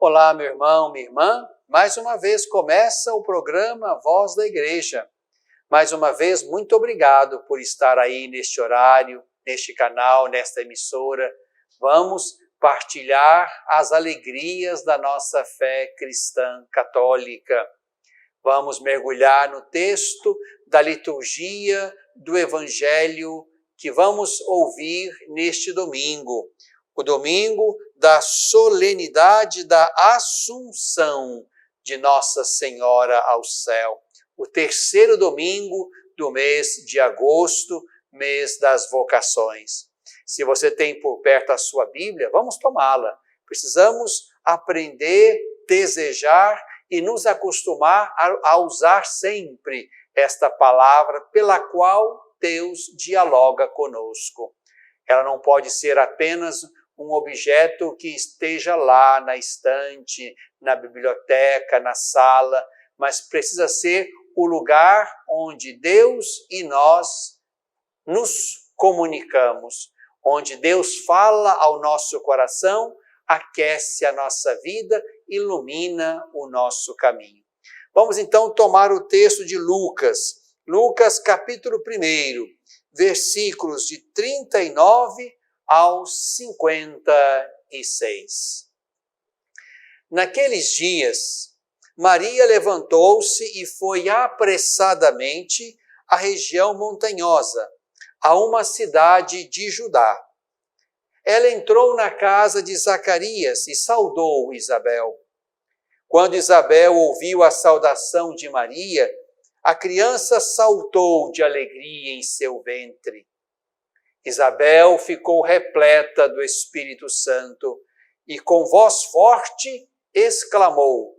Olá, meu irmão, minha irmã. Mais uma vez começa o programa Voz da Igreja. Mais uma vez, muito obrigado por estar aí neste horário, neste canal, nesta emissora. Vamos partilhar as alegrias da nossa fé cristã católica. Vamos mergulhar no texto da liturgia do Evangelho que vamos ouvir neste domingo. O domingo da solenidade da Assunção de Nossa Senhora ao céu. O terceiro domingo do mês de agosto, mês das vocações. Se você tem por perto a sua Bíblia, vamos tomá-la. Precisamos aprender, desejar e nos acostumar a usar sempre esta palavra pela qual Deus dialoga conosco. Ela não pode ser apenas um objeto que esteja lá na estante, na biblioteca, na sala, mas precisa ser o lugar onde Deus e nós nos comunicamos, onde Deus fala ao nosso coração, aquece a nossa vida, ilumina o nosso caminho. Vamos então tomar o texto de Lucas, capítulo 1, versículos de 39 ao 56. Naqueles dias, Maria levantou-se e foi apressadamente à região montanhosa, a uma cidade de Judá. Ela entrou na casa de Zacarias e saudou Isabel. Quando Isabel ouviu a saudação de Maria, a criança saltou de alegria em seu ventre. Isabel ficou repleta do Espírito Santo e com voz forte exclamou: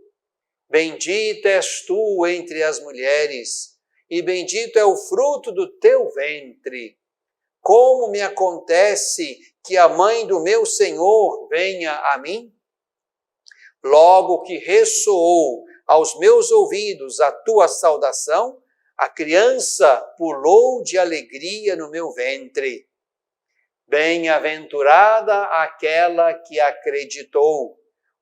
Bendita és tu entre as mulheres, e bendito é o fruto do teu ventre. Como me acontece que a mãe do meu Senhor venha a mim? Logo que ressoou aos meus ouvidos a tua saudação, a criança pulou de alegria no meu ventre. Bem-aventurada aquela que acreditou,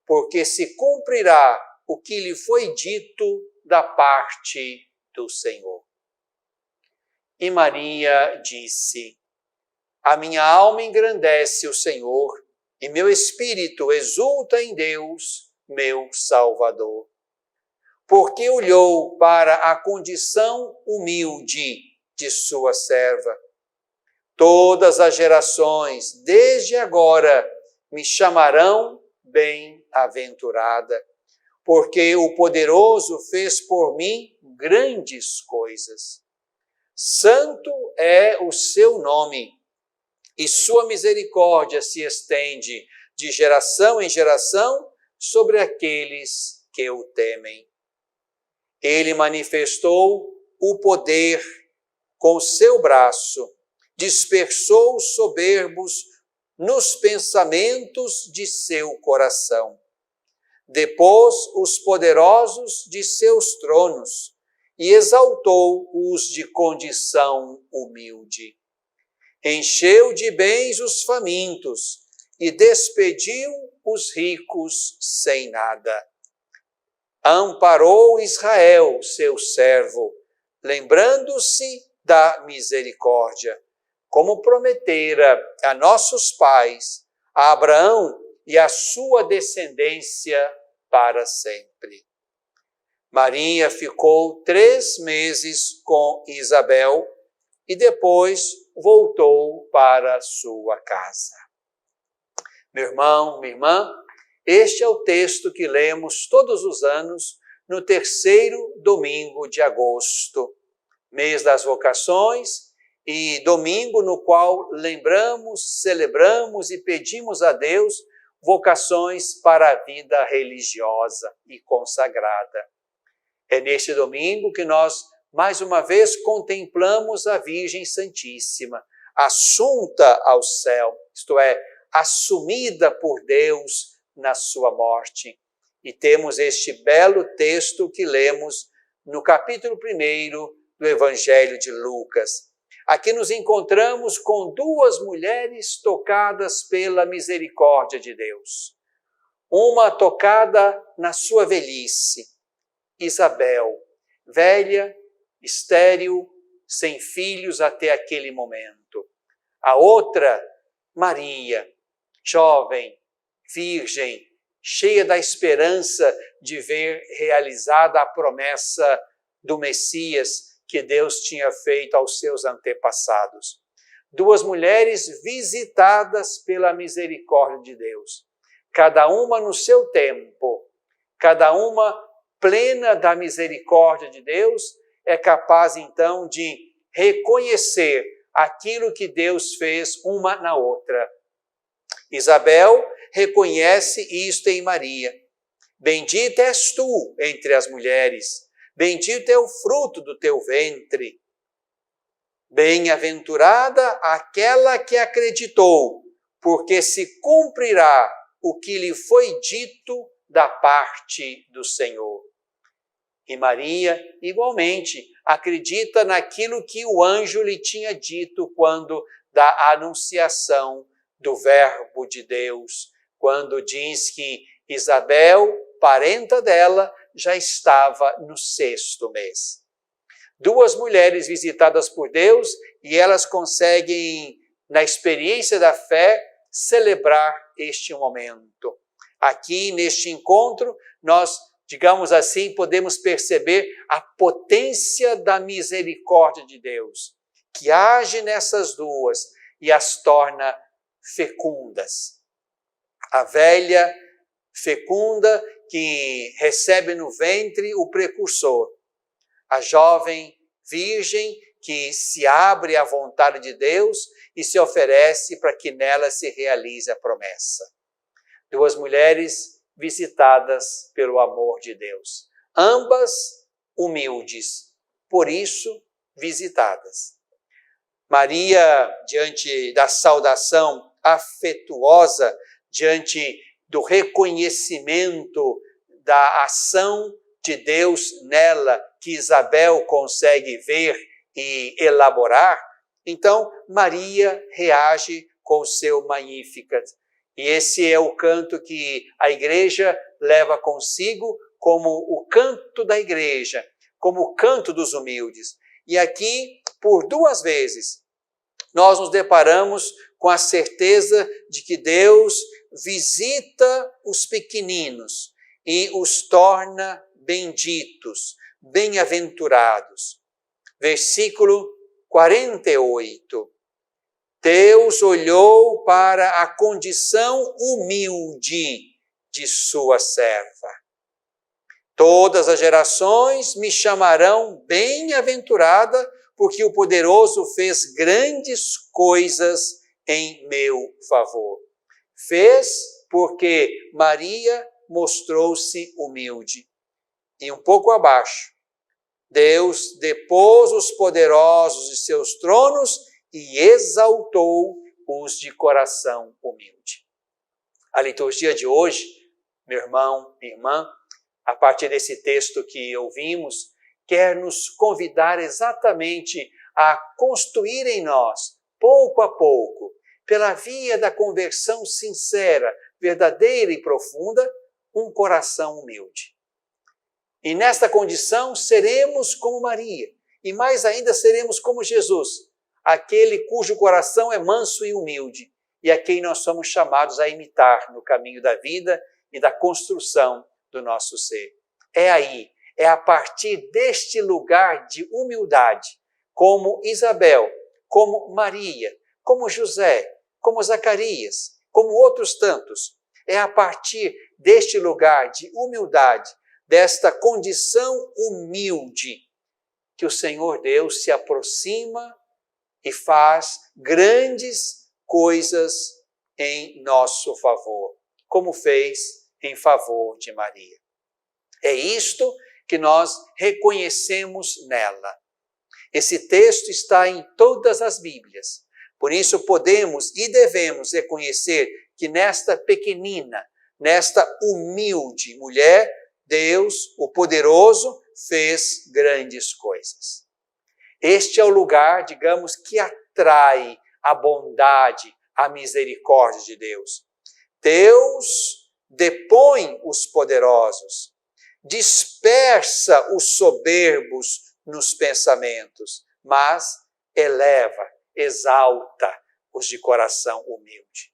porque se cumprirá o que lhe foi dito da parte do Senhor. E Maria disse: A minha alma engrandece o Senhor, e meu espírito exulta em Deus, meu Salvador. Porque olhou para a condição humilde de sua serva. Todas as gerações, desde agora, me chamarão bem-aventurada, porque o Poderoso fez por mim grandes coisas. Santo é o seu nome, e sua misericórdia se estende de geração em geração sobre aqueles que o temem. Ele manifestou o poder com seu braço, dispersou os soberbos nos pensamentos de seu coração. Depôs os poderosos de seus tronos e exaltou os de condição humilde. Encheu de bens os famintos e despediu os ricos sem nada. Amparou Israel, seu servo, lembrando-se da misericórdia, como prometera a nossos pais, a Abraão e a sua descendência para sempre. Maria ficou 3 meses com Isabel e depois voltou para sua casa. Meu irmão, minha irmã, este é o texto que lemos todos os anos no terceiro domingo de agosto, mês das vocações, e domingo no qual lembramos, celebramos e pedimos a Deus vocações para a vida religiosa e consagrada. É neste domingo que nós, mais uma vez, contemplamos a Virgem Santíssima, assunta ao céu, isto é, assumida por Deus na sua morte. E temos este belo texto que lemos no capítulo 1 do Evangelho de Lucas. Aqui nos encontramos com 2 mulheres tocadas pela misericórdia de Deus. uma tocada na sua velhice, Isabel, velha, estéril, sem filhos até aquele momento. A outra, Maria, jovem, virgem, cheia da esperança de ver realizada a promessa do Messias que Deus tinha feito aos seus antepassados. Duas mulheres visitadas pela misericórdia de Deus, cada uma no seu tempo, cada uma plena da misericórdia de Deus, é capaz então de reconhecer aquilo que Deus fez uma na outra. Isabel reconhece isto em Maria. Bendita és tu entre as mulheres, bendito é o fruto do teu ventre. Bem-aventurada aquela que acreditou, porque se cumprirá o que lhe foi dito da parte do Senhor. E Maria, igualmente, acredita naquilo que o anjo lhe tinha dito quando da anunciação do Verbo de Deus, quando diz que Isabel, parenta dela, já estava no 6º mês. Duas mulheres visitadas por Deus e elas conseguem, na experiência da fé, celebrar este momento. Aqui, neste encontro, nós, digamos assim, podemos perceber a potência da misericórdia de Deus, que age nessas duas e as torna fecundas. A velha fecunda que recebe no ventre o precursor. A jovem virgem que se abre à vontade de Deus e se oferece para que nela se realize a promessa. Duas mulheres visitadas pelo amor de Deus. Ambas humildes, por isso visitadas. Maria, diante da saudação afetuosa, diante do reconhecimento da ação de Deus nela, que Isabel consegue ver e elaborar, então Maria reage com o seu Magnificat. E esse é o canto que a igreja leva consigo como o canto da igreja, como o canto dos humildes. E aqui, por 2 vezes, nós nos deparamos com a certeza de que Deus visita os pequeninos e os torna benditos, bem-aventurados. Versículo 48. Deus olhou para a condição humilde de sua serva. Todas as gerações me chamarão bem-aventurada, porque o poderoso fez grandes coisas em meu favor. Fez porque Maria mostrou-se humilde. E um pouco abaixo, Deus depôs os poderosos de seus tronos e exaltou os de coração humilde. A liturgia de hoje, meu irmão, minha irmã, a partir desse texto que ouvimos, quer nos convidar exatamente a construir em nós, pouco a pouco, pela via da conversão sincera, verdadeira e profunda, um coração humilde. E nesta condição seremos como Maria, e mais ainda seremos como Jesus, aquele cujo coração é manso e humilde, e a quem nós somos chamados a imitar no caminho da vida e da construção do nosso ser. É aí, é a partir deste lugar de humildade, como Isabel, como Maria, como José, como Zacarias, como outros tantos, é a partir deste lugar de humildade, desta condição humilde, que o Senhor Deus se aproxima e faz grandes coisas em nosso favor, como fez em favor de Maria. É isto que nós reconhecemos nela. Esse texto está em todas as Bíblias. Por isso podemos e devemos reconhecer que nesta pequenina, nesta humilde mulher, Deus, o poderoso, fez grandes coisas. Este é o lugar, digamos, que atrai a bondade, a misericórdia de Deus. Deus depõe os poderosos, dispersa os soberbos nos pensamentos, mas eleva, exalta os de coração humilde.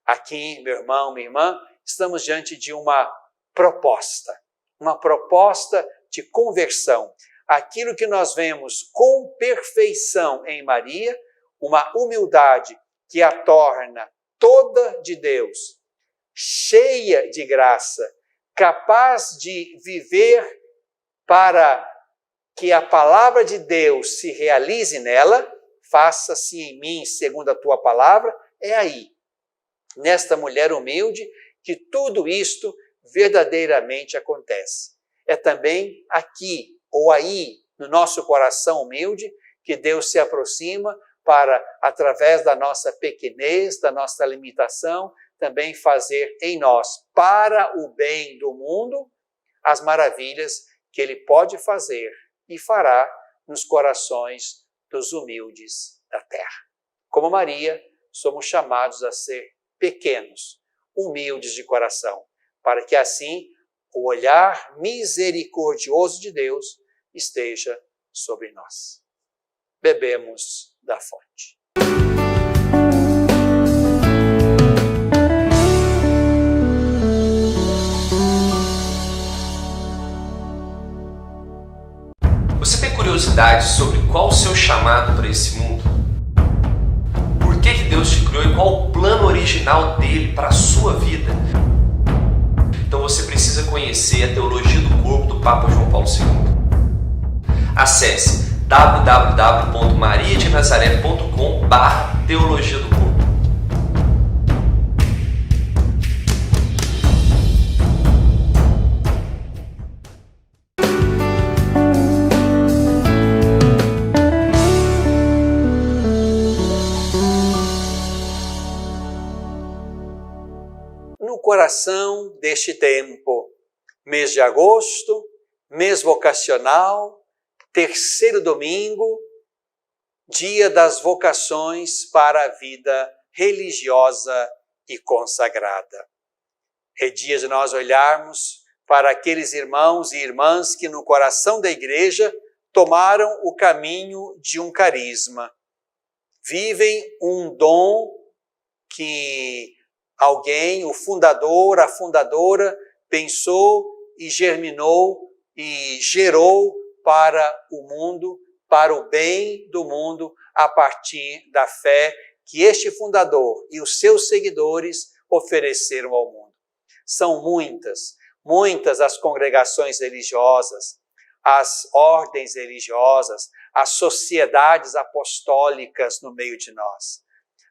Aqui, meu irmão, minha irmã, estamos diante de uma proposta de conversão. Aquilo que nós vemos com perfeição em Maria, uma humildade que a torna toda de Deus, cheia de graça, capaz de viver para que a palavra de Deus se realize nela, faça-se em mim segundo a tua palavra, é aí, nesta mulher humilde, que tudo isto verdadeiramente acontece. É também aqui ou aí, no nosso coração humilde, que Deus se aproxima para, através da nossa pequenez, da nossa limitação, também fazer em nós, para o bem do mundo, as maravilhas que Ele pode fazer e fará nos corações dos humildes da terra. Como Maria, somos chamados a ser pequenos, humildes de coração, para que assim o olhar misericordioso de Deus esteja sobre nós. Bebemos da fonte. Você tem curiosidade sobre qual o seu chamado para esse mundo? Por que Deus te criou e qual o plano original dele para a sua vida? Então você precisa conhecer a teologia do corpo do Papa João Paulo II. Acesse www.mariadenazaré.com/teologia do corpo. No coração deste tempo, mês de agosto, mês vocacional, terceiro domingo, dia das vocações para a vida religiosa e consagrada. É dia de nós olharmos para aqueles irmãos e irmãs que no coração da igreja tomaram o caminho de um carisma. Vivem um dom que alguém, o fundador, a fundadora, pensou e germinou e gerou para o mundo, para o bem do mundo, a partir da fé que este fundador e os seus seguidores ofereceram ao mundo. São muitas as congregações religiosas, as ordens religiosas, as sociedades apostólicas no meio de nós.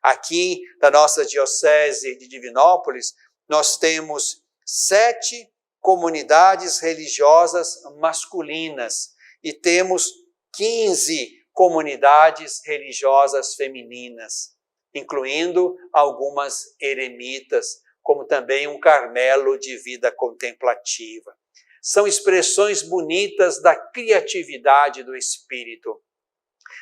Aqui, na nossa diocese de Divinópolis, nós temos 7 comunidades religiosas masculinas e temos 15 comunidades religiosas femininas, incluindo algumas eremitas, como também um Carmelo de vida contemplativa. São expressões bonitas da criatividade do Espírito.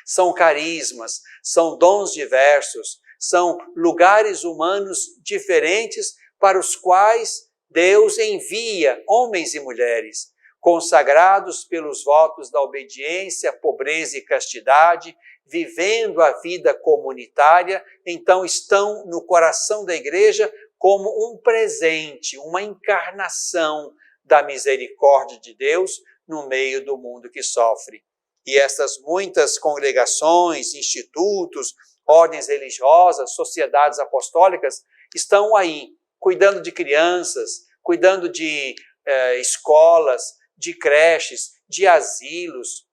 São carismas, são dons diversos, são lugares humanos diferentes para os quais Deus envia homens e mulheres, consagrados pelos votos da obediência, pobreza e castidade, vivendo a vida comunitária, então estão no coração da igreja como um presente, uma encarnação da misericórdia de Deus no meio do mundo que sofre. E essas muitas congregações, institutos, ordens religiosas, sociedades apostólicas estão aí, cuidando de crianças, cuidando de escolas, de creches, de asilos,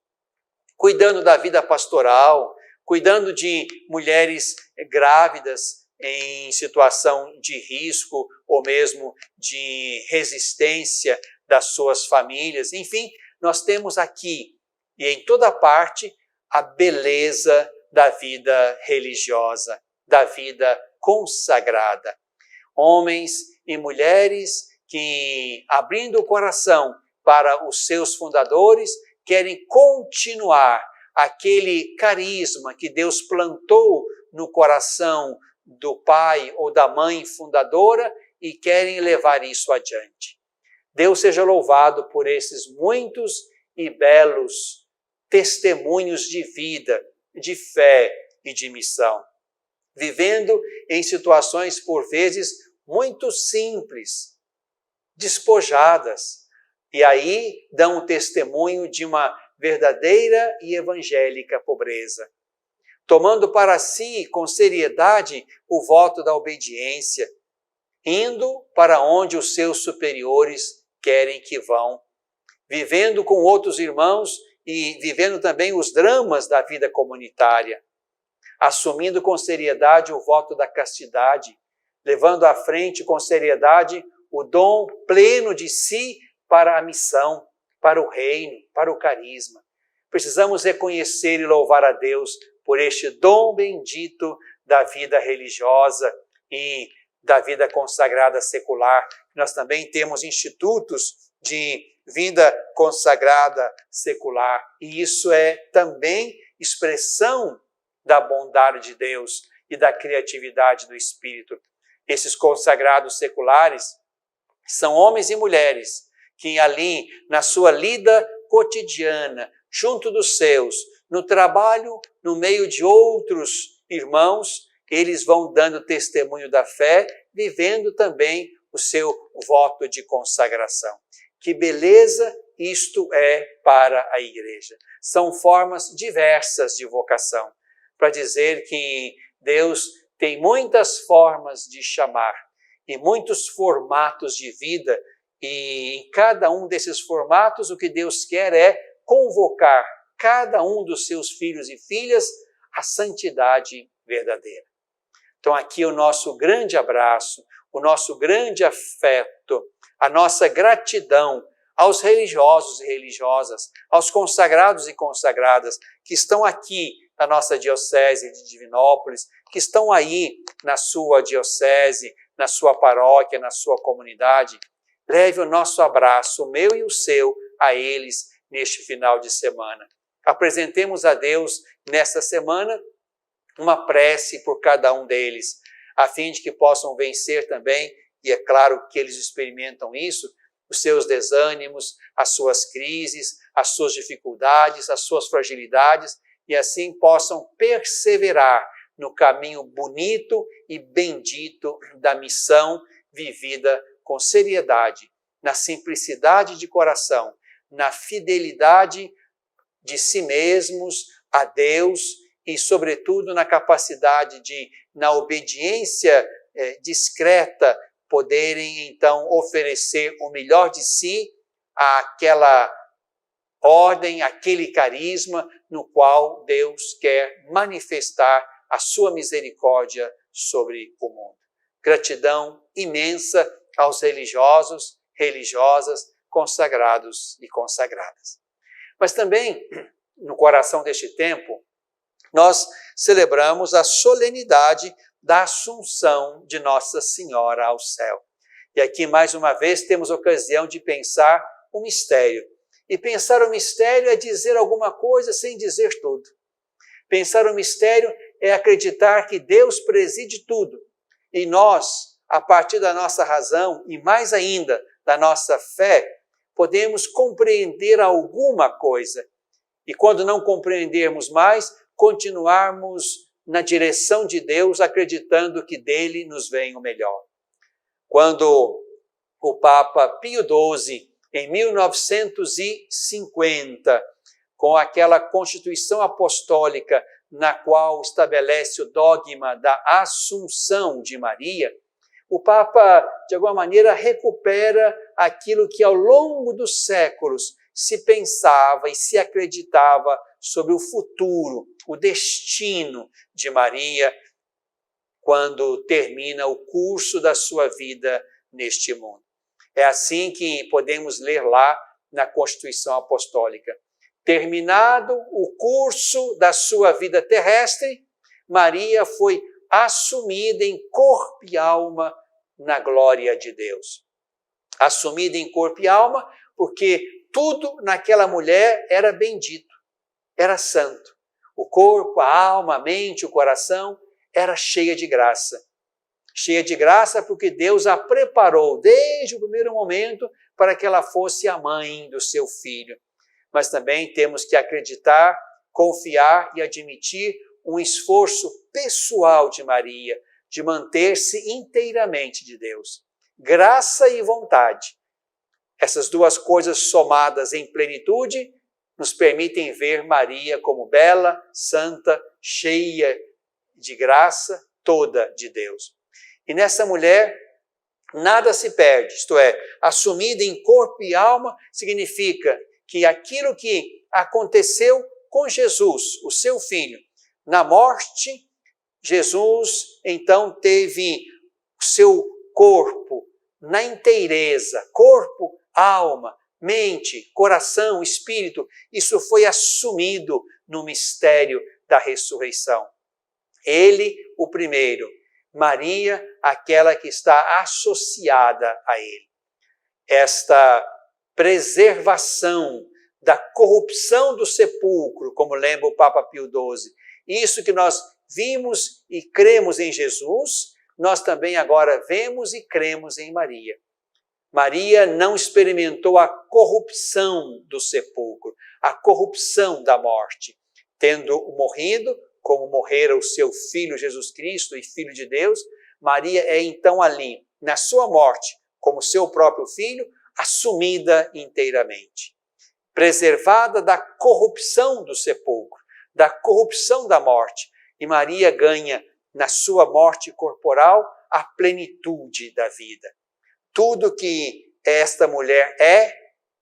cuidando da vida pastoral, cuidando de mulheres grávidas em situação de risco ou mesmo de resistência das suas famílias. Enfim, nós temos aqui e em toda parte a beleza da vida religiosa, da vida consagrada. Homens e mulheres que, abrindo o coração para os seus fundadores, querem continuar aquele carisma que Deus plantou no coração do pai ou da mãe fundadora e querem levar isso adiante. Deus seja louvado por esses muitos e belos testemunhos de vida, de fé e de missão, vivendo em situações por vezes muito simples, despojadas, e aí dão o testemunho de uma verdadeira e evangélica pobreza, tomando para si com seriedade o voto da obediência, indo para onde os seus superiores querem que vão, vivendo com outros irmãos e vivendo também os dramas da vida comunitária, assumindo com seriedade o voto da castidade, levando à frente com seriedade o dom pleno de si para a missão, para o reino, para o carisma. Precisamos reconhecer e louvar a Deus por este dom bendito da vida religiosa e da vida consagrada secular. Nós também temos institutos de vida consagrada secular, e isso é também expressão da bondade de Deus e da criatividade do Espírito. Esses consagrados seculares são homens e mulheres que ali, na sua lida cotidiana, junto dos seus, no trabalho, no meio de outros irmãos, eles vão dando testemunho da fé, vivendo também o seu voto de consagração. Que beleza isto é para a igreja. São formas diversas de vocação, para dizer que Deus tem muitas formas de chamar e muitos formatos de vida, e em cada um desses formatos o que Deus quer é convocar cada um dos seus filhos e filhas à santidade verdadeira. Então aqui o nosso grande abraço, o nosso grande afeto, a nossa gratidão aos religiosos e religiosas, aos consagrados e consagradas que estão aqui na nossa diocese de Divinópolis, que estão aí na sua diocese, na sua paróquia, na sua comunidade. Leve o nosso abraço, o meu e o seu, a eles neste final de semana. Apresentemos a Deus nesta semana uma prece por cada um deles, a fim de que possam vencer também, e é claro que eles experimentam isso, os seus desânimos, as suas crises, as suas dificuldades, as suas fragilidades, e assim possam perseverar no caminho bonito e bendito da missão vivida com seriedade, na simplicidade de coração, na fidelidade de si mesmos a Deus e, sobretudo, na capacidade de, na obediência discreta, poderem, então, oferecer o melhor de si àquela ordem, àquele carisma no qual Deus quer manifestar a sua misericórdia sobre o mundo. Gratidão imensa aos religiosos, religiosas, consagrados e consagradas. Mas também, no coração deste tempo, nós celebramos a solenidade da Assunção de Nossa Senhora ao céu. E aqui, mais uma vez, temos ocasião de pensar o mistério. E pensar o mistério é dizer alguma coisa sem dizer tudo. Pensar o mistério é acreditar que Deus preside tudo. E nós, a partir da nossa razão e mais ainda da nossa fé, podemos compreender alguma coisa. E quando não compreendermos mais, continuarmos na direção de Deus, acreditando que dele nos vem o melhor. Quando o Papa Pio XII, em 1950, com aquela Constituição Apostólica na qual estabelece o dogma da Assunção de Maria, o Papa, de alguma maneira, recupera aquilo que ao longo dos séculos se pensava e se acreditava sobre o futuro, o destino de Maria, quando termina o curso da sua vida neste mundo. É assim que podemos ler lá na Constituição Apostólica. Terminado o curso da sua vida terrestre, Maria foi assumida em corpo e alma na glória de Deus. Assumida em corpo e alma porque tudo naquela mulher era bendito, era santo. O corpo, a alma, a mente, o coração era cheia de graça. cheia de graça porque Deus a preparou desde o primeiro momento para que ela fosse a mãe do seu filho. Mas também temos que acreditar, confiar e admitir um esforço pessoal de Maria, de manter-se inteiramente de Deus. Graça e vontade. Essas duas coisas somadas em plenitude nos permitem ver Maria como bela, santa, cheia de graça, toda de Deus. E nessa mulher nada se perde, isto é, assumida em corpo e alma, significa que aquilo que aconteceu com Jesus, o seu filho, na morte, Jesus então teve o seu corpo na inteireza, corpo, alma, mente, coração, espírito, isso foi assumido no mistério da ressurreição. Ele, o primeiro, Maria, aquela que está associada a ele. Esta preservação da corrupção do sepulcro, como lembra o Papa Pio XII, isso que nós vimos e cremos em Jesus, nós também agora vemos e cremos em Maria. Maria não experimentou a corrupção do sepulcro, a corrupção da morte, tendo morrido, como morrera o seu Filho Jesus Cristo e Filho de Deus. Maria é então ali, na sua morte, como seu próprio Filho, assumida inteiramente, preservada da corrupção do sepulcro, da corrupção da morte. E Maria ganha, na sua morte corporal, a plenitude da vida. Tudo que esta mulher é,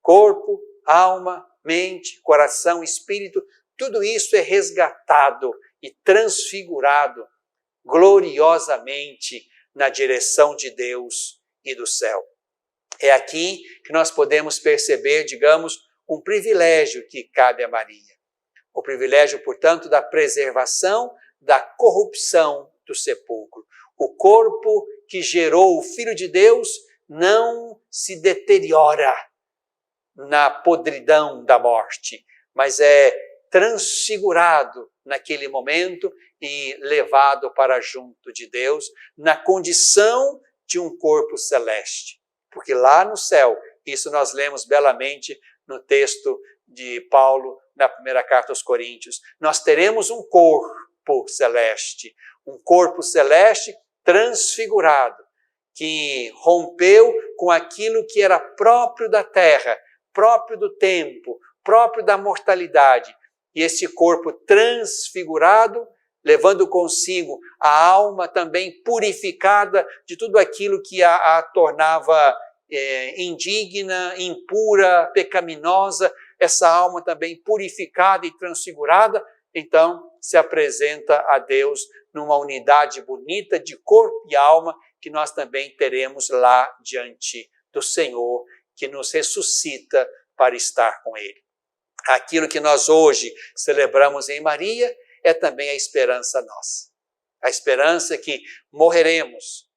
corpo, alma, mente, coração, espírito, tudo isso é resgatado e transfigurado gloriosamente na direção de Deus e do céu. É aqui que nós podemos perceber, digamos, um privilégio que cabe a Maria. O privilégio, portanto, da preservação da corrupção do sepulcro. O corpo que gerou o Filho de Deus não se deteriora na podridão da morte, mas é transfigurado naquele momento e levado para junto de Deus na condição de um corpo celeste. Porque lá no céu, isso nós lemos belamente no texto de Paulo, na primeira carta aos Coríntios, nós teremos um corpo celeste transfigurado, que rompeu com aquilo que era próprio da terra, próprio do tempo, próprio da mortalidade. E esse corpo transfigurado, levando consigo a alma também purificada de tudo aquilo que a tornava indigna, impura, pecaminosa, essa alma também purificada e transfigurada, então se apresenta a Deus numa unidade bonita de corpo e alma, que nós também teremos lá diante do Senhor, que nos ressuscita para estar com Ele. Aquilo que nós hoje celebramos em Maria é também a esperança nossa. A esperança que morreremos,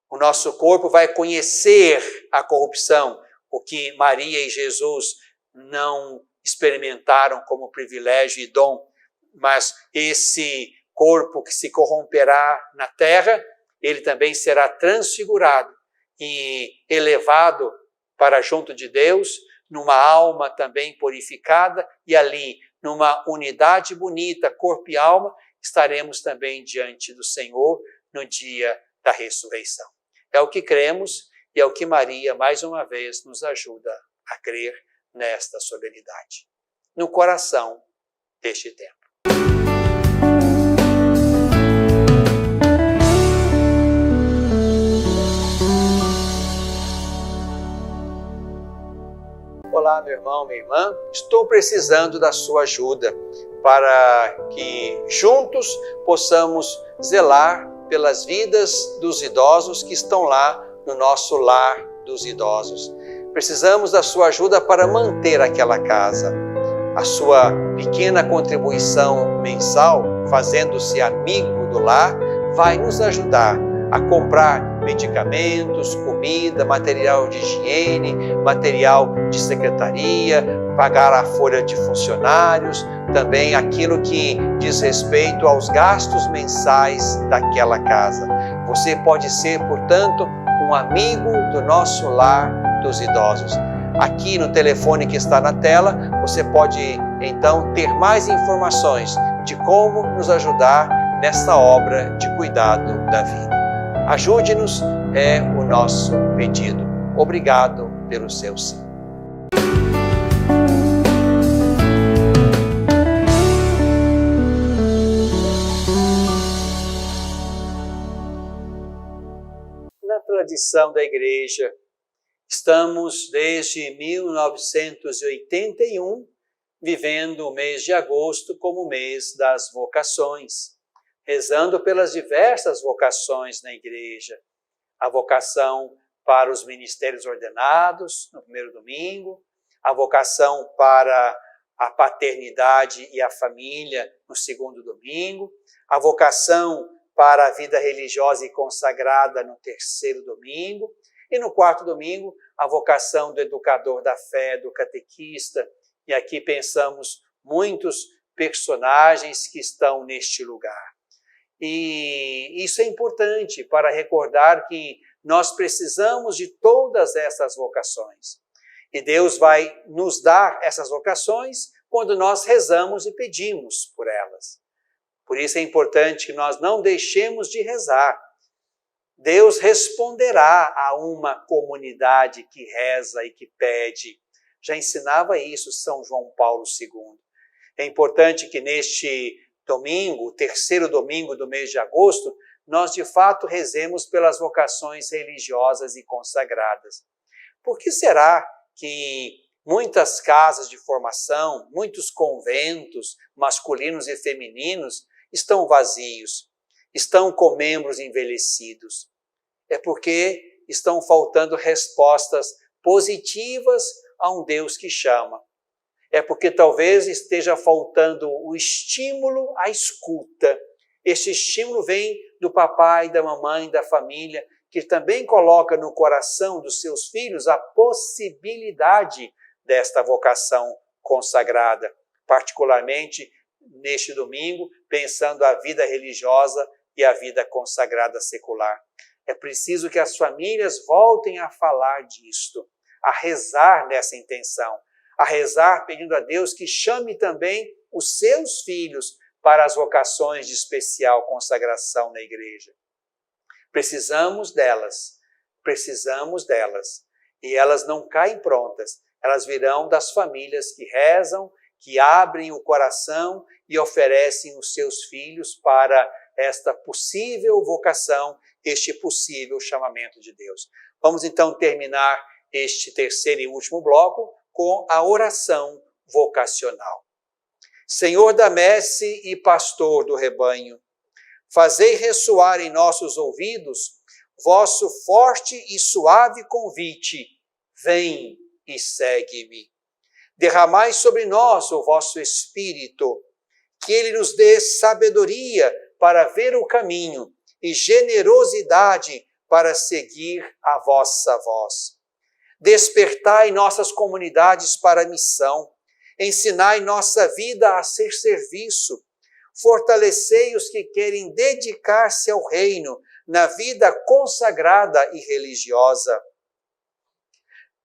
o nosso corpo vai conhecer a corrupção, o que Maria e Jesus não experimentaram como privilégio e dom, mas esse corpo que se corromperá na terra, ele também será transfigurado e elevado para junto de Deus, numa alma também purificada, e ali, numa unidade bonita, corpo e alma, estaremos também diante do Senhor no dia da ressurreição. É o que cremos e é o que Maria, mais uma vez, nos ajuda a crer nesta solenidade, no coração deste tempo. Olá, meu irmão, minha irmã, estou precisando da sua ajuda para que juntos possamos zelar pelas vidas dos idosos que estão lá no nosso lar dos idosos. Precisamos da sua ajuda para manter aquela casa. A sua pequena contribuição mensal, fazendo-se amigo do lar, vai nos ajudar a comprar medicamentos, comida, material de higiene, material de secretaria, pagar a folha de funcionários, também aquilo que diz respeito aos gastos mensais daquela casa. Você pode ser, portanto, um amigo do nosso lar dos idosos. Aqui no telefone que está na tela, você pode então ter mais informações de como nos ajudar nessa obra de cuidado da vida. Ajude-nos, é o nosso pedido. Obrigado pelo seu sim. Na tradição da Igreja, estamos desde 1981 vivendo o mês de agosto como o mês das vocações, rezando pelas diversas vocações na Igreja. A vocação para os ministérios ordenados no primeiro domingo, a vocação para a paternidade e a família no segundo domingo, a vocação para a vida religiosa e consagrada no terceiro domingo, e no quarto domingo, a vocação do educador da fé, do catequista. E aqui pensamos muitos personagens que estão neste lugar. E isso é importante para recordar que nós precisamos de todas essas vocações. E Deus vai nos dar essas vocações quando nós rezamos e pedimos por elas. Por isso é importante que nós não deixemos de rezar. Deus responderá a uma comunidade que reza e que pede. Já ensinava isso São João Paulo II. É importante que neste domingo, o terceiro domingo do mês de agosto, nós de fato rezemos pelas vocações religiosas e consagradas. Por que será que muitas casas de formação, muitos conventos masculinos e femininos estão vazios? Estão com membros envelhecidos? É porque estão faltando respostas positivas a um Deus que chama. É porque talvez esteja faltando o estímulo à escuta. Este estímulo vem do papai, da mamãe, da família, que também coloca no coração dos seus filhos a possibilidade desta vocação consagrada, particularmente neste domingo, pensando a vida religiosa e a vida consagrada secular. É preciso que as famílias voltem a falar disto, a rezar nessa intenção, a rezar pedindo a Deus que chame também os seus filhos para as vocações de especial consagração na Igreja. Precisamos delas, e elas não caem prontas, elas virão das famílias que rezam, que abrem o coração e oferecem os seus filhos para esta possível vocação, este possível chamamento de Deus. Vamos então terminar este terceiro e último bloco com a oração vocacional. Senhor da messe e pastor do rebanho, fazei ressoar em nossos ouvidos vosso forte e suave convite, vem e segue-me. Derramai sobre nós o vosso Espírito, que ele nos dê sabedoria para ver o caminho e generosidade para seguir a vossa voz. Despertai nossas comunidades para a missão, ensinai nossa vida a ser serviço, fortalecei os que querem dedicar-se ao reino na vida consagrada e religiosa.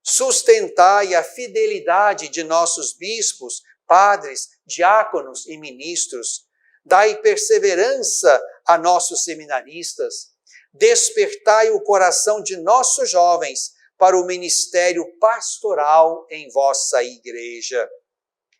Sustentai a fidelidade de nossos bispos, padres, diáconos e ministros. Dai perseverança a nossos seminaristas. Despertai o coração de nossos jovens para o ministério pastoral em vossa Igreja.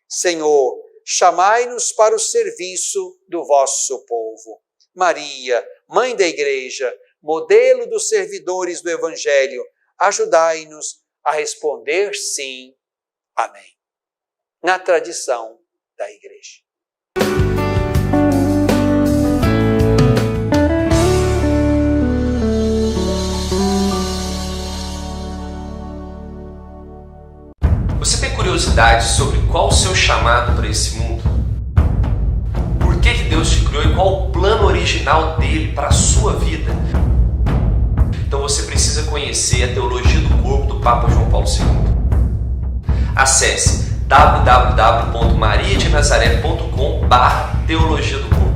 Senhor, chamai-nos para o serviço do vosso povo. Maria, Mãe da Igreja, modelo dos servidores do Evangelho, ajudai-nos a responder sim. Amém. Na tradição da Igreja. Você tem curiosidade sobre qual o seu chamado para esse mundo? Por que Deus te criou e qual o plano original dele para a sua vida? Então você precisa conhecer a teologia do corpo do Papa João Paulo II. Acesse www.mariadenazaré.com/teologia do corpo.